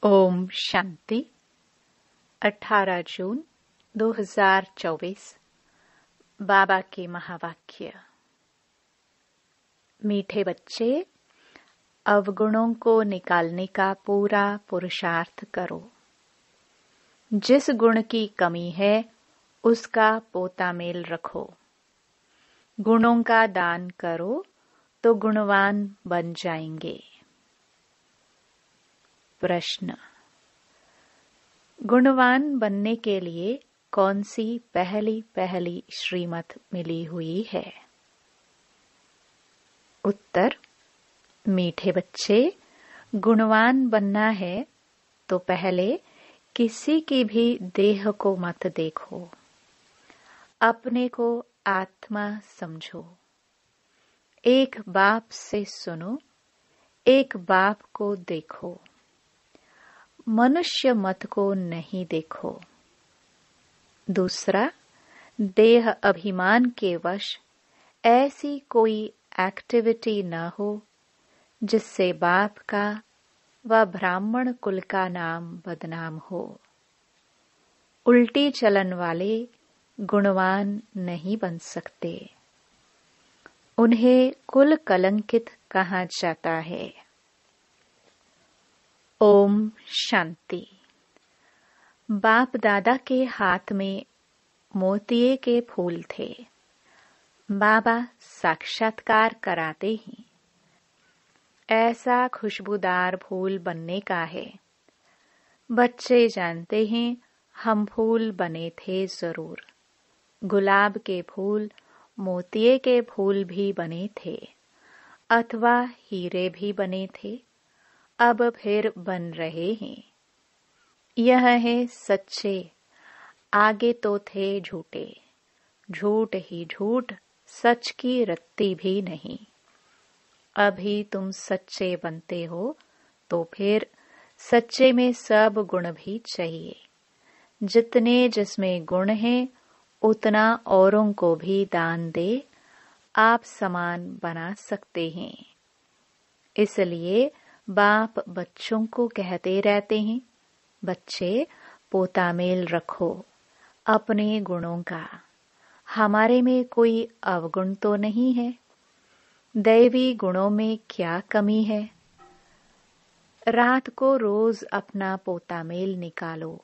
ओम शांति। 18 जून 2024। बाबा के महावाक्य। मीठे बच्चे, अवगुणों को निकालने का पूरा पुरुषार्थ करो। जिस गुण की कमी है उसका पोता मेल रखो। गुणों का दान करो तो गुणवान बन जाएंगे। प्रश्न: गुणवान बनने के लिए कौन सी पहली श्रीमत मिली हुई है? उत्तर: मीठे बच्चे, गुणवान बनना है तो पहले किसी की भी देह को मत देखो, अपने को आत्मा समझो। एक बाप से सुनो, एक बाप को देखो। मनुष्य मत को नहीं देखो। दूसरा, देह अभिमान के वश ऐसी कोई एक्टिविटी न हो जिससे बाप का व ब्राह्मण कुल का नाम बदनाम हो। उल्टी चलन वाले गुणवान नहीं बन सकते, उन्हें कुल कलंकित कहा जाता है। ओम शांति। बाप दादा के हाथ में मोतिये के फूल थे। बाबा साक्षात्कार कराते ही ऐसा खुशबूदार फूल बनने का है। बच्चे जानते हैं हम फूल बने थे जरूर। गुलाब के फूल, मोतिये के फूल भी बने थे अथवा हीरे भी बने थे, अब फिर बन रहे हैं। यह है सच्चे, आगे तो थे झूठे। झूठ ही झूठ, सच की रत्ती भी नहीं। अभी तुम सच्चे बनते हो तो फिर सच्चे में सब गुण भी चाहिए। जितने जिसमें गुण हैं उतना औरों को भी दान दे, आप समान बना सकते हैं। इसलिए बाप बच्चों को कहते रहते हैं, बच्चे पोता मेल रखो अपने गुणों का। हमारे में कोई अवगुण तो नहीं है। दैवी गुणों में क्या कमी है? रात को रोज अपना पोता मेल निकालो।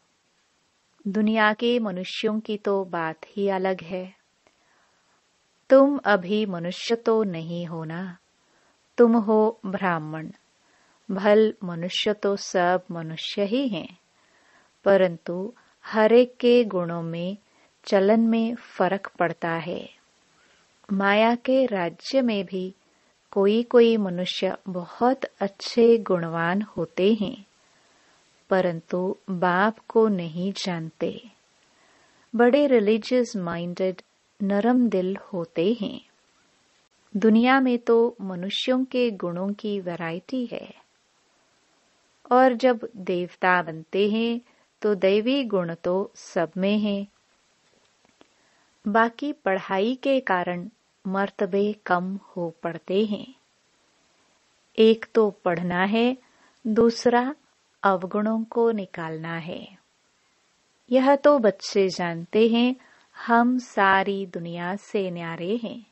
दुनिया के मनुष्यों की तो बात ही अलग है। तुम अभी मनुष्य तो नहीं हो ना, तुम हो ब्राह्मण। भल मनुष्य तो सब मनुष्य ही हैं, परंतु हर एक के गुणों में चलन में फर्क पड़ता है। माया के राज्य में भी कोई कोई मनुष्य बहुत अच्छे गुणवान होते हैं, परंतु बाप को नहीं जानते। बड़े रिलीजियस माइंडेड नरम दिल होते हैं। दुनिया में तो मनुष्यों के गुणों की वैरायटी है, और जब देवता बनते हैं तो दैवी गुण तो सब में हैं। बाकी पढ़ाई के कारण मर्तबे कम हो पड़ते हैं। एक तो पढ़ना है, दूसरा अवगुणों को निकालना है। यह तो बच्चे जानते हैं हम सारी दुनिया से न्यारे हैं।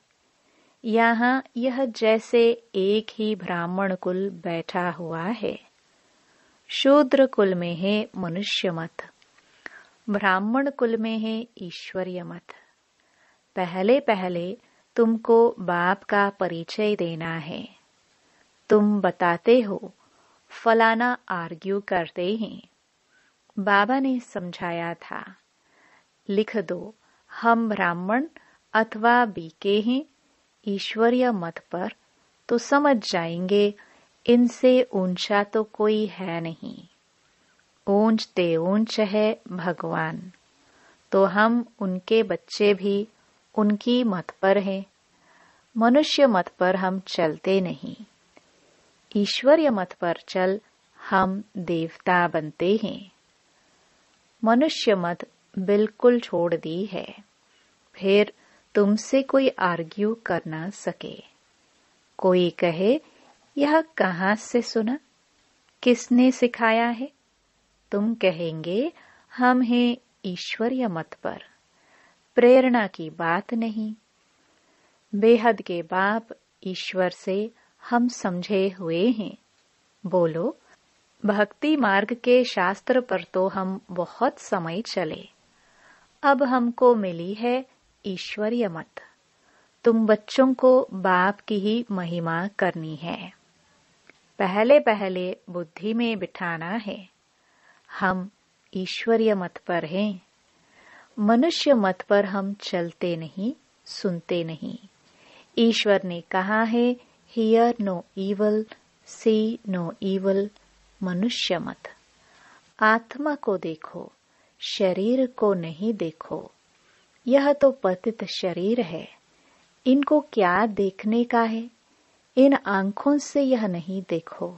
यहाँ यह जैसे एक ही ब्राह्मण कुल बैठा हुआ है। शूद्र कुल में है मनुष्य मत, ब्राह्मण कुल में है ईश्वरीय मत। पहले पहले तुमको बाप का परिचय देना है। तुम बताते हो फलाना आर्ग्यू करते हैं। बाबा ने समझाया था, लिख दो हम ब्राह्मण अथवा बीके हैं ईश्वरीय मत पर, तो समझ जाएंगे इनसे ऊंचा तो कोई है नहीं। ऊंच ते ऊंच है भगवान, तो हम उनके बच्चे भी उनकी मत पर हैं। मनुष्य मत पर हम चलते नहीं, ईश्वरीय मत पर चल हम देवता बनते हैं। मनुष्य मत बिल्कुल छोड़ दी है, फिर तुमसे कोई आर्ग्यू कर ना सके। कोई कहे यह कहाँ से सुना, किसने सिखाया है? तुम कहेंगे हम हैं ईश्वरीय मत पर, प्रेरणा की बात नहीं। बेहद के बाप ईश्वर से हम समझे हुए हैं। बोलो, भक्ति मार्ग के शास्त्र पर तो हम बहुत समय चले, अब हमको मिली है ईश्वरीय मत। तुम बच्चों को बाप की ही महिमा करनी है। पहले पहले बुद्धि में बिठाना है, हम ईश्वरीय मत पर हैं। मनुष्य मत पर हम चलते नहीं, सुनते नहीं। ईश्वर ने कहा है, hear no evil, see no evil. मनुष्य मत। आत्मा को देखो, शरीर को नहीं देखो। यह तो पतित शरीर है, इनको क्या देखने का है? इन आंखों से यह नहीं देखो।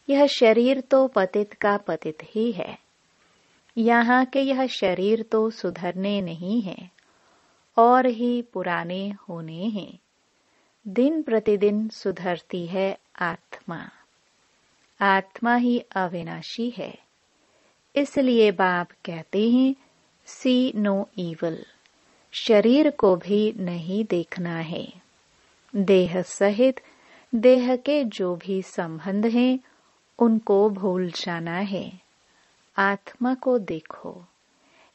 यह शरीर तो पतित का पतित ही है। यहाँ के यह शरीर तो सुधरने नहीं है और ही पुराने होने हैं। दिन प्रतिदिन सुधरती है आत्मा। आत्मा ही अविनाशी है। इसलिए बाप कहते हैं, सी नो इवल। शरीर को भी नहीं देखना है। देह सहित देह के जो भी संबंध हैं, उनको भूल जाना है। आत्मा को देखो।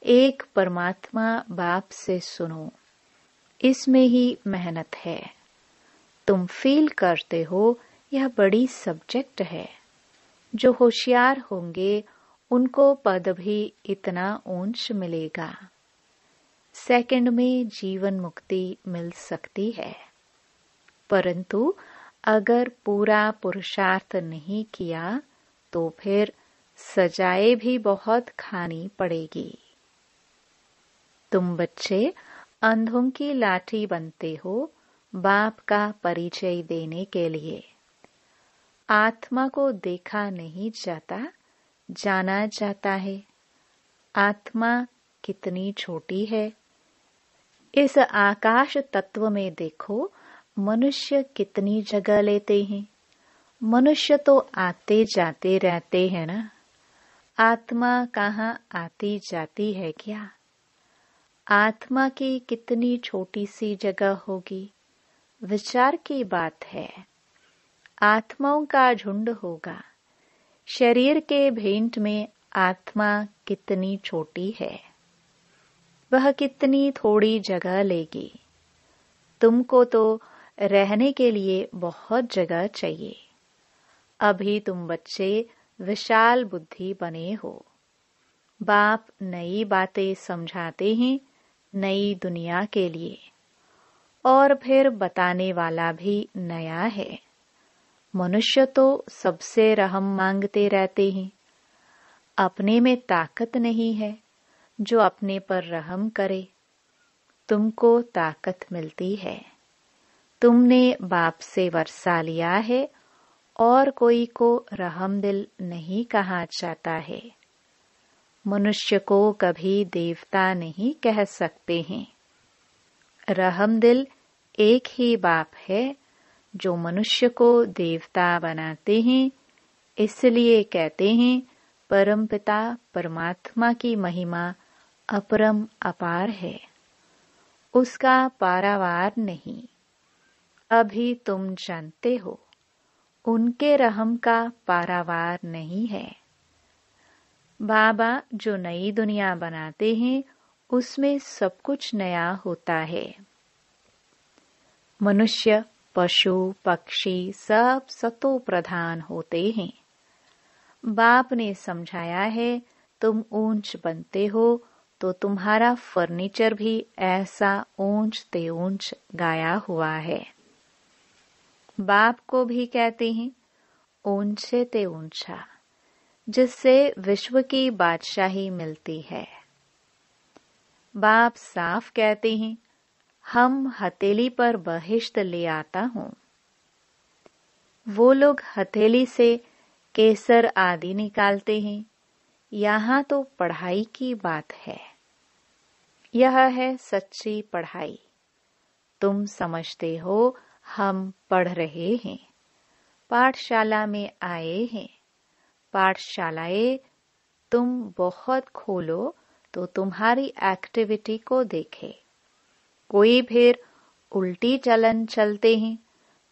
एक परमात्मा बाप से सुनो। इसमें ही मेहनत है। तुम फील करते हो यह बड़ी सब्जेक्ट है। जो होशियार होंगे उनको पद भी इतना ऊंच मिलेगा। सेकंड में जीवन मुक्ति मिल सकती है, परंतु अगर पूरा पुरुषार्थ नहीं किया तो फिर सजाएं भी बहुत खानी पड़ेगी। तुम बच्चे अंधों की लाठी बनते हो बाप का परिचय देने के लिए। आत्मा को देखा नहीं जाता, जाना जाता है। आत्मा कितनी छोटी है। इस आकाश तत्व में देखो, मनुष्य कितनी जगह लेते हैं। मनुष्य तो आते जाते रहते हैं ना। आत्मा कहाँ आती जाती है क्या? आत्मा की कितनी छोटी सी जगह होगी। विचार की बात है। आत्माओं का झुंड होगा। शरीर के भेंट में आत्मा कितनी छोटी है। वह कितनी थोड़ी जगह लेगी। तुमको तो रहने के लिए बहुत जगह चाहिए। अभी तुम बच्चे विशाल बुद्धि बने हो। बाप नई बातें समझाते हैं नई दुनिया के लिए, और फिर बताने वाला भी नया है। मनुष्य तो सबसे रहम मांगते रहते हैं। अपने में ताकत नहीं है जो अपने पर रहम करे। तुमको ताकत मिलती है। तुमने बाप से वर्षा लिया है और कोई को रहम दिल नहीं कहा जाता है। मनुष्य को कभी देवता नहीं कह सकते हैं। रहम दिल एक ही बाप है जो मनुष्य को देवता बनाते हैं। इसलिए कहते हैं परमपिता परमात्मा की महिमा अपरम अपार है, उसका पारावार नहीं। अभी तुम जानते हो उनके रहम का पारावार नहीं है। बाबा जो नई दुनिया बनाते हैं उसमें सब कुछ नया होता है। मनुष्य पशु पक्षी सब सतो प्रधान होते हैं। बाप ने समझाया है तुम ऊंच बनते हो तो तुम्हारा फर्नीचर भी ऐसा ऊंच ते ऊंच गाया हुआ है। बाप को भी कहते हैं ऊंचे ते ऊंचा, जिससे विश्व की बादशाही मिलती है। बाप साफ कहते हैं हम हथेली पर बहिश्त ले आता हूँ। वो लोग हथेली से केसर आदि निकालते हैं। यहाँ तो पढ़ाई की बात है। यह है सच्ची पढ़ाई। तुम समझते हो हम पढ़ रहे हैं, पाठशाला में आए हैं। पाठशालाएं तुम बहुत खोलो तो तुम्हारी एक्टिविटी को देखे। कोई फिर उल्टी चलन चलते हैं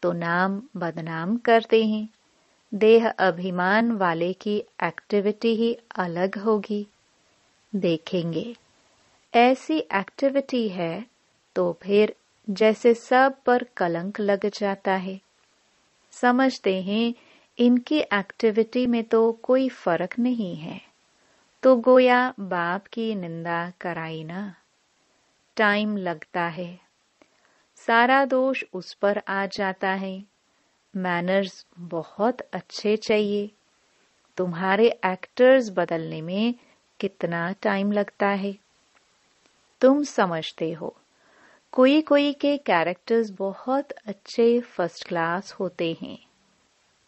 तो नाम बदनाम करते हैं। देह अभिमान वाले की एक्टिविटी ही अलग होगी। देखेंगे ऐसी एक्टिविटी है तो फिर जैसे सब पर कलंक लग जाता है। समझते हैं इनकी एक्टिविटी में तो कोई फर्क नहीं है, तो गोया बाप की निंदा कराई ना। टाइम लगता है, सारा दोष उस पर आ जाता है। मैनर्स बहुत अच्छे चाहिए। तुम्हारे एक्टर्स बदलने में कितना टाइम लगता है। तुम समझते हो कोई कोई के कैरेक्टर्स बहुत अच्छे फर्स्ट क्लास होते हैं,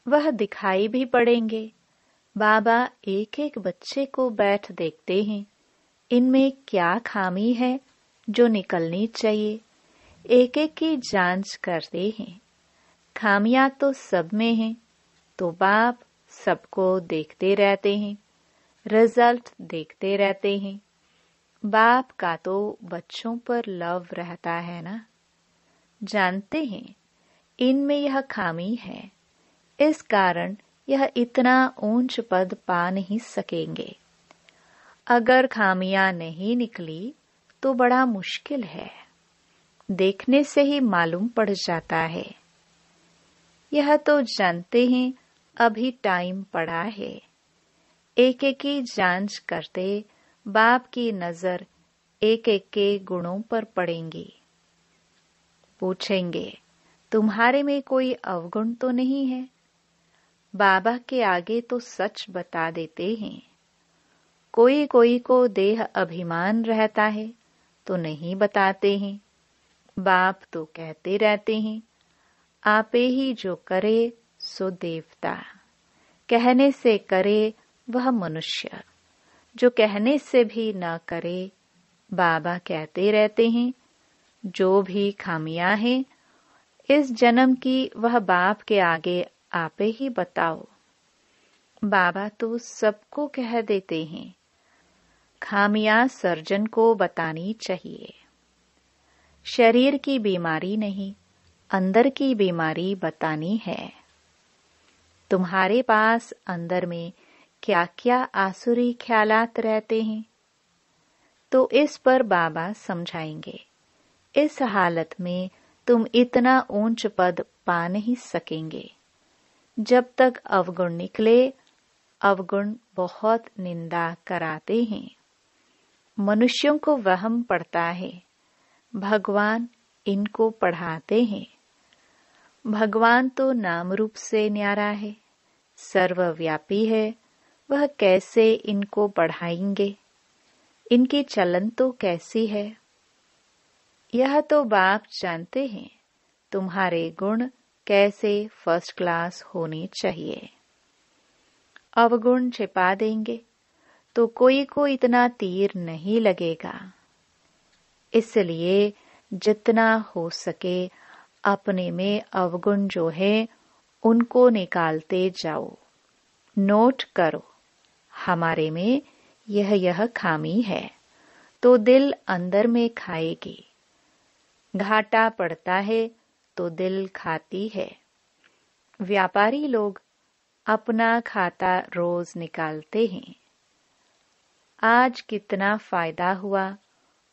वह दिखाई भी पड़ेंगे। बाबा एक एक बच्चे को बैठ देखते हैं, इनमें क्या खामी है जो निकलनी चाहिए। एक एक की जांच करते हैं। खामियां तो सब में हैं, तो बाप सबको देखते रहते हैं, रिजल्ट देखते रहते हैं। बाप का तो बच्चों पर लव रहता है ना। जानते हैं इनमें यह खामी है, इस कारण यह इतना ऊंच पद पा नहीं सकेंगे। अगर खामियां नहीं निकली तो बड़ा मुश्किल है, देखने से ही मालूम पड़ जाता है। यह तो जानते हैं अभी टाइम पड़ा है। एक एक की जांच करते बाप की नजर एक एक के गुणों पर पड़ेंगी। पूछेंगे तुम्हारे में कोई अवगुण तो नहीं है। बाबा के आगे तो सच बता देते हैं। कोई कोई को देह अभिमान रहता है तो नहीं बताते हैं। बाप तो कहते रहते हैं आपे ही जो करे सो देवता। कहने से करे वह मनुष्य, जो कहने से भी न करे। बाबा कहते रहते हैं जो भी खामियां हैं इस जन्म की वह बाप के आगे आपे ही बताओ। बाबा तो सबको कह देते हैं, खामियां सर्जन को बतानी चाहिए। शरीर की बीमारी नहीं, अंदर की बीमारी बतानी है। तुम्हारे पास अंदर में क्या क्या आसुरी ख्यालात रहते हैं, तो इस पर बाबा समझाएंगे। इस हालत में तुम इतना ऊंच पद पा नहीं सकेंगे। जब तक अवगुण निकले, अवगुण बहुत निंदा कराते हैं। मनुष्यों को वहम पड़ता है भगवान इनको पढ़ाते हैं। भगवान तो नाम रूप से न्यारा है, सर्वव्यापी है, वह कैसे इनको पढ़ाएंगे। इनकी चलन तो कैसी है। यह तो बाप जानते हैं तुम्हारे गुण कैसे फर्स्ट क्लास होने चाहिए। अवगुण छिपा देंगे तो कोई को इतना तीर नहीं लगेगा। इसलिए जितना हो सके अपने में अवगुण जो है उनको निकालते जाओ। नोट करो हमारे में यह खामी है, तो दिल अंदर में खाएगी। घाटा पड़ता है तो दिल खाती है। व्यापारी लोग अपना खाता रोज निकालते हैं। आज कितना फायदा हुआ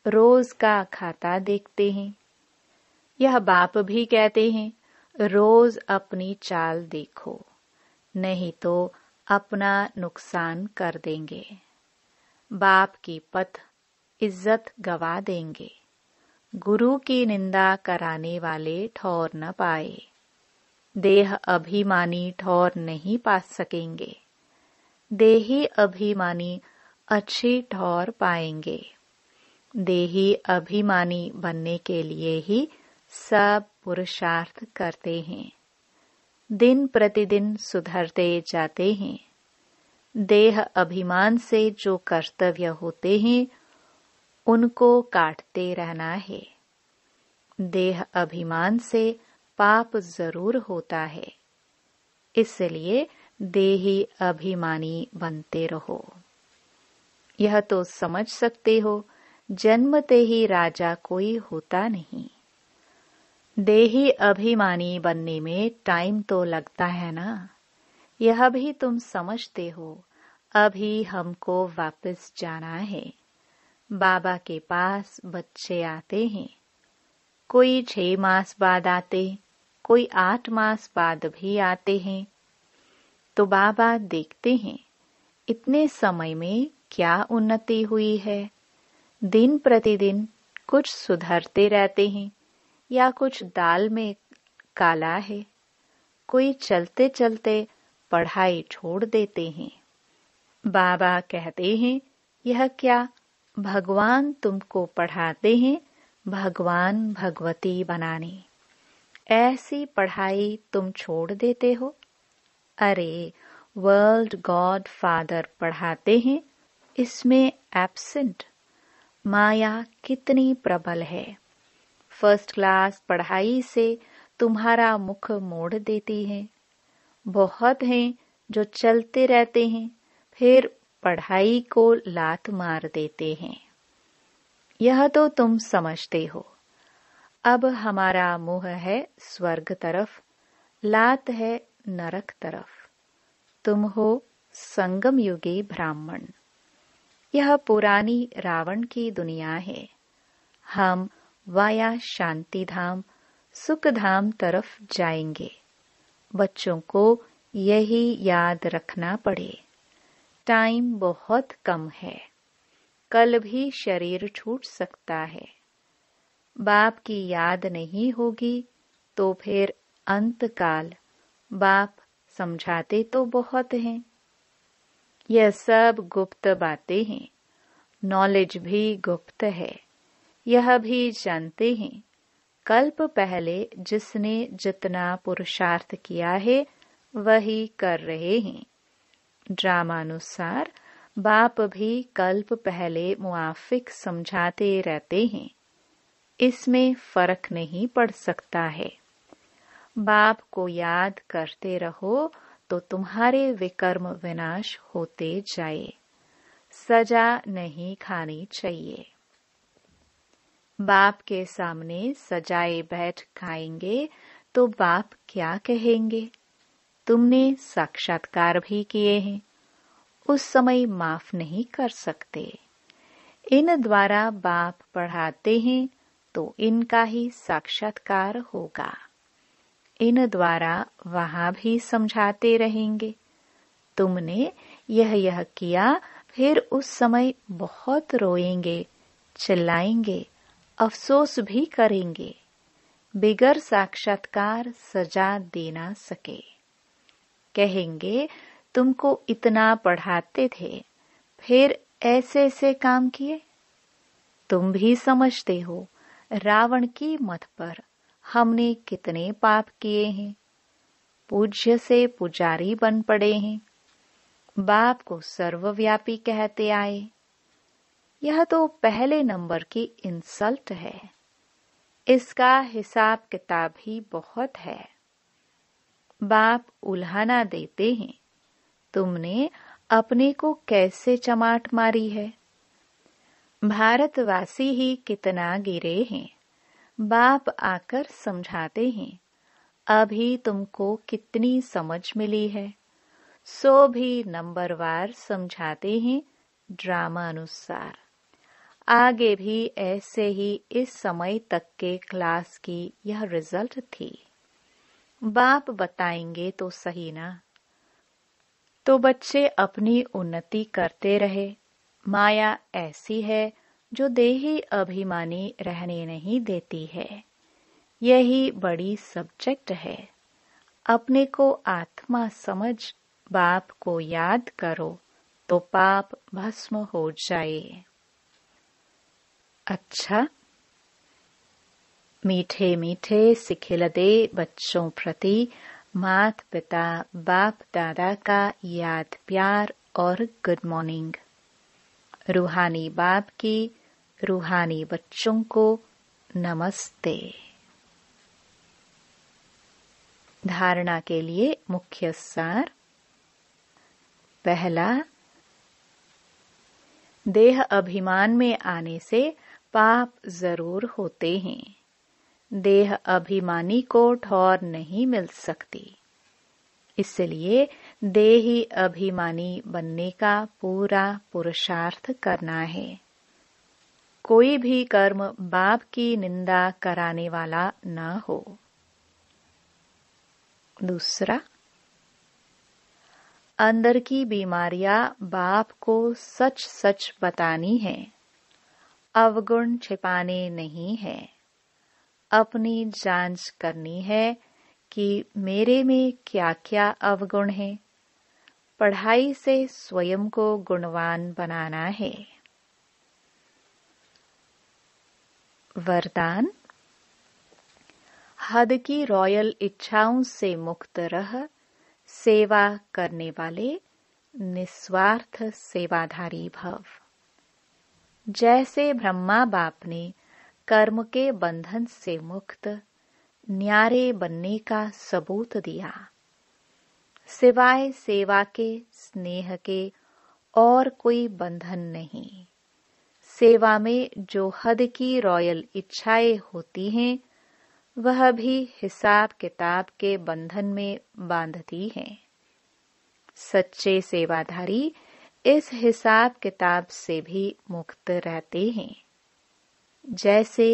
रोज का खाता देखते हैं। यह बाप भी कहते हैं रोज अपनी चाल देखो, नहीं तो अपना नुकसान कर देंगे। बाप की पथ इज्जत गवा देंगे। गुरु की निंदा कराने वाले ठौर न पाए। देह अभिमानी ठौर नहीं पा सकेंगे। देही अभिमानी अच्छी ठौर पाएंगे। देही अभिमानी बनने के लिए ही सब पुरुषार्थ करते हैं। दिन प्रतिदिन सुधरते जाते हैं। देह अभिमान से जो कर्तव्य होते हैं उनको काटते रहना है। देह अभिमान से पाप जरूर होता है, इसलिए देही अभिमानी बनते रहो। यह तो समझ सकते हो, जन्मते ही राजा कोई होता नहीं। देही अभिमानी बनने में टाइम तो लगता है ना। यह भी तुम समझते हो। अभी हमको वापस जाना है। बाबा के पास बच्चे आते हैं। कोई 6 मास बाद आते, कोई 8 मास बाद भी आते हैं। तो बाबा देखते हैं इतने समय में क्या उन्नति हुई है। दिन प्रतिदिन कुछ सुधरते रहते हैं या कुछ दाल में काला है। कोई चलते चलते पढ़ाई छोड़ देते हैं। बाबा कहते हैं, यह क्या, भगवान तुमको पढ़ाते हैं भगवान भगवती बनाने। ऐसी पढ़ाई तुम छोड़ देते हो। अरे, वर्ल्ड गॉड फादर पढ़ाते हैं, इसमें एब्सेंट। माया कितनी प्रबल है। फर्स्ट क्लास पढ़ाई से तुम्हारा मुख मोड़ देती है। बहुत हैं जो चलते रहते हैं, फिर पढ़ाई को लात मार देते हैं। यह तो तुम समझते हो। अब हमारा मुंह है स्वर्ग तरफ, लात है नरक तरफ। तुम हो संगम युगी ब्राह्मण। यह पुरानी रावण की दुनिया है। हम वाया शांति धाम, सुख धाम तरफ जाएंगे। बच्चों को यही याद रखना पड़े। टाइम बहुत कम है। कल भी शरीर छूट सकता है। बाप की याद नहीं होगी तो फिर अंतकाल। बाप समझाते तो बहुत हैं। यह सब गुप्त बातें हैं। नॉलेज भी गुप्त है। यह भी जानते हैं, कल्प पहले जिसने जितना पुरुषार्थ किया है वही कर रहे हैं। ड्रामानुसार बाप भी कल्प पहले मुआफिक समझाते रहते हैं। इसमें फर्क नहीं पड़ सकता है। बाप को याद करते रहो तो तुम्हारे विकर्म विनाश होते जाए। सजा नहीं खानी चाहिए। बाप के सामने सजाए बैठ खाएंगे तो बाप क्या कहेंगे। तुमने साक्षात्कार भी किए हैं, उस समय माफ नहीं कर सकते। इन द्वारा बाप पढ़ाते हैं तो इनका ही साक्षात्कार होगा। इन द्वारा वहां भी समझाते रहेंगे। तुमने यह किया, फिर उस समय बहुत रोएंगे, चिल्लाएंगे, अफसोस भी करेंगे। बिगर साक्षात्कार सजा दे ना सके। कहेंगे तुमको इतना पढ़ाते थे, फिर ऐसे ऐसे काम किए। तुम भी समझते हो, रावण की मत पर हमने कितने पाप किए हैं। पूज्य से पुजारी बन पड़े हैं। बाप को सर्वव्यापी कहते आए। यह तो पहले नंबर की इंसल्ट है। इसका हिसाब किताब ही बहुत है। बाप उल्हाना देते हैं। तुमने अपने को कैसे चमाट मारी है। भारतवासी ही कितना गिरे हैं। बाप आकर समझाते हैं, अभी तुमको कितनी समझ मिली है। सो भी नंबरवार समझाते हैं ड्रामा अनुसार। आगे भी ऐसे ही इस समय तक के क्लास की यह रिजल्ट थी। बाप बताएंगे तो सही ना। तो बच्चे अपनी उन्नति करते रहे। माया ऐसी है जो देही अभिमानी रहने नहीं देती है। यही बड़ी सब्जेक्ट है। अपने को आत्मा समझ बाप को याद करो तो पाप भस्म हो जाए। अच्छा, मीठे मीठे सिखिलदे बच्चों प्रति माता पिता बाप दादा का याद प्यार और गुड मॉर्निंग। रूहानी बाप की रूहानी बच्चों को नमस्ते। धारणा के लिए मुख्य सार। पहला, देह अभिमान में आने से पाप जरूर होते हैं। देह अभिमानी को ठौर नहीं मिल सकती, इसलिए देही अभिमानी बनने का पूरा पुरुषार्थ करना है। कोई भी कर्म बाप की निंदा कराने वाला न हो। दूसरा, अंदर की बीमारियां बाप को सच सच बतानी है, अवगुण छिपाने नहीं है। अपनी जांच करनी है कि मेरे में क्या क्या अवगुण है। पढ़ाई से स्वयं को गुणवान बनाना है। वरदान, हद की रॉयल इच्छाओं से मुक्त रह सेवा करने वाले निस्वार्थ सेवाधारी भव। जैसे ब्रह्मा बाप ने कर्म के बंधन से मुक्त न्यारे बनने का सबूत दिया, सिवाय सेवा के स्नेह के और कोई बंधन नहीं। सेवा में जो हद की रॉयल इच्छाएं होती हैं, वह भी हिसाब किताब के बंधन में बांधती हैं। सच्चे सेवाधारी इस हिसाब किताब से भी मुक्त रहते हैं। जैसे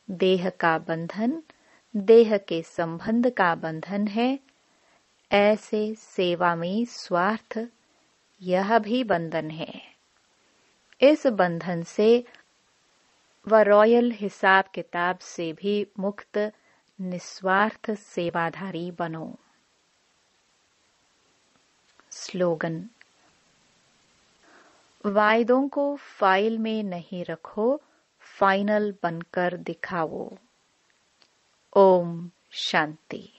देह का बंधन देह के संबंध का बंधन है, ऐसे सेवा में स्वार्थ यह भी बंधन है। इस बंधन से व रॉयल हिसाब किताब से भी मुक्त निस्वार्थ सेवाधारी बनो। स्लोगन, वायदों को फाइल में नहीं रखो, फाइनल बनकर दिखाओ। ओम शांति।